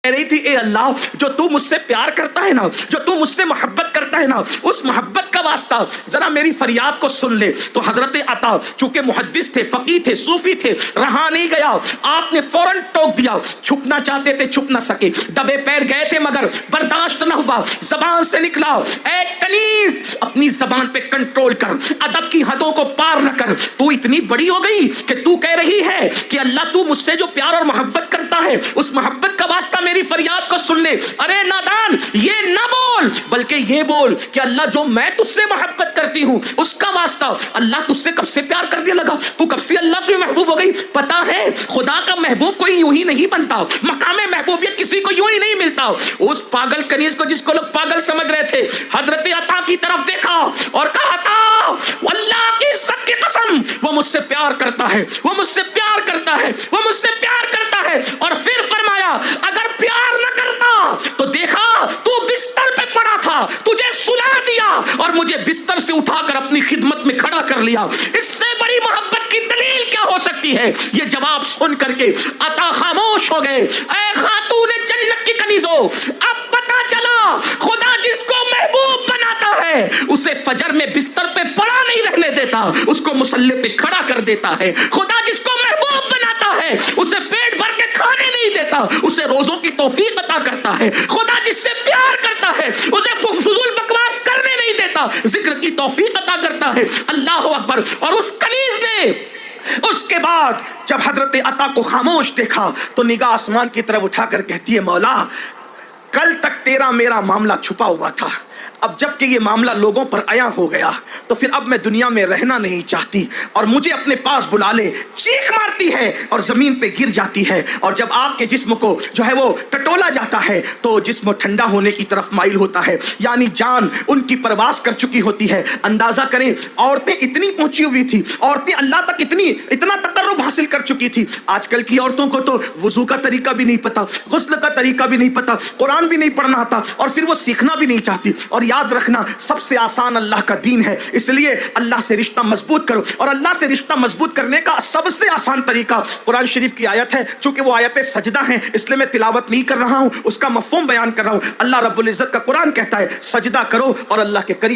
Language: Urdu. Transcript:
کہہ رہی تھی اے اللہ جو تو مجھ سے پیار کرتا ہے نا، جو تو مجھ سے محبت کرتا ہے نا، اس محبت کا واسطہ ذرا میری فریاد کو سن لے۔ تو حضرت عطا چونکہ محدث تھے، فقیہ تھے، صوفی تھے، رہا نہیں گیا، آپ نے فوراً ٹوک دیا۔ چھپنا چاہتے تھے چھپ نہ سکے، دبے پیر گئے تھے مگر برداشت نہ ہوا، زبان سے نکلا اے کنیز اپنی زبان پہ کنٹرول کر، ادب کی حدوں کو پار نہ کر۔ تو اتنی بڑی ہو گئی کہ تو کہہ رہی ہے کہ اللہ تو مجھ سے جو پیار اور محبت کرتا ہے اس محبت کا واسطہ میری فریاد کو سن لے۔ ارے نادان، یہ نہ بول بلکہ یہ بول کہ اللہ جو میں تجھ سے محبت کرتی ہوں اس کا واسطہ اللہ تجھ سے کب سے پیار کرنے لگا، تو کب سے اللہ کی محبوب ہو گئی۔ پتا ہے خدا کا محبوب کوئی یوں ہی نہیں بنتا، مقام محبوبیت کسی کو یوں ہی نہیں ملتا۔ اس پاگل کنیز کو جس کو لوگ پاگل سمجھ رہے تھے، حضرت عطا کی طرف دیکھا اور کہا عطا واللہ کی عزت کی قسم وہ مجھ سے پیار کرتا ہے، وہ مجھ سے پیار کرتا ہے، وہ مجھ سے پیار کرتا ہے۔ اور پھر فرمایا اگر پیار نہ کرتا تو دیکھا تو بستر پہ پڑا تھا، تجھے سلا دیا اور مجھے بستر سے اٹھا کر اپنی خدمت میں کھڑا کر لیا۔ اس سے بڑی محبت کی دلیل کیا ہو سکتی ہے؟ یہ جواب سن کر کے عطا خاموش ہو گئے۔ اے خاتون جنت کی کنیزو، اب پتا چلا خدا جس کو محبوب بناتا ہے اسے فجر میں بستر پہ پڑا نہیں رہنے دیتا، اس کو مصلی پہ کھڑا کر دیتا ہے۔ خدا جس کو محبوب بناتا ہے اسے پیٹ بھر کے کھانے نہیں دیتا، اسے روزوں کی توفیق عطا کرتا ہے۔ خدا جس سے پیار کرتا ہے اسے فضول بکواس کرنے نہیں دیتا، ذکر کی توفیق عطا کرتا ہے۔ اللہ اکبر۔ اور اس کنیز نے اس کے بعد جب حضرت عطا کو خاموش دیکھا تو نگاہ آسمان کی طرف اٹھا کر کہتی ہے مولا کل تک تیرا میرا معاملہ چھپا ہوا تھا، اب جب کہ یہ معاملہ لوگوں پر عیاں ہو گیا تو پھر اب میں دنیا میں رہنا نہیں چاہتی اور مجھے اپنے پاس بلا لے۔ چیخ مارتی ہے اور زمین پہ گر جاتی ہے، اور جب آپ کے جسم کو جو ہے وہ ٹٹولا جاتا ہے تو جسم ٹھنڈا ہونے کی طرف مائل ہوتا ہے، یعنی جان ان کی پرواز کر چکی ہوتی ہے۔ اندازہ کریں عورتیں اتنی پہنچی ہوئی تھی، عورتیں اللہ تک اتنا تقرب حاصل کر چکی تھی۔ آج کل کی عورتوں کو تو وضو کا طریقہ بھی نہیں پتا، غسل کا طریقہ بھی نہیں پتا، قرآن بھی نہیں پڑھنا آتا، اور پھر وہ سیکھنا بھی نہیں چاہتی۔ اور یاد رکھنا سب سے آسان اللہ کا دین ہے، اس لیے اللہ سے رشتہ مضبوط کرو، اور اللہ سے رشتہ مضبوط کرنے کا سب سے آسان طریقہ قرآن شریف کی آیت ہے۔ چونکہ وہ آیت سجدہ ہیں اس لیے میں تلاوت نہیں کر رہا ہوں، اس کا مفہوم بیان کر رہا ہوں۔ اللہ رب العزت کا قرآن کہتا ہے سجدہ کرو اور اللہ کے قریب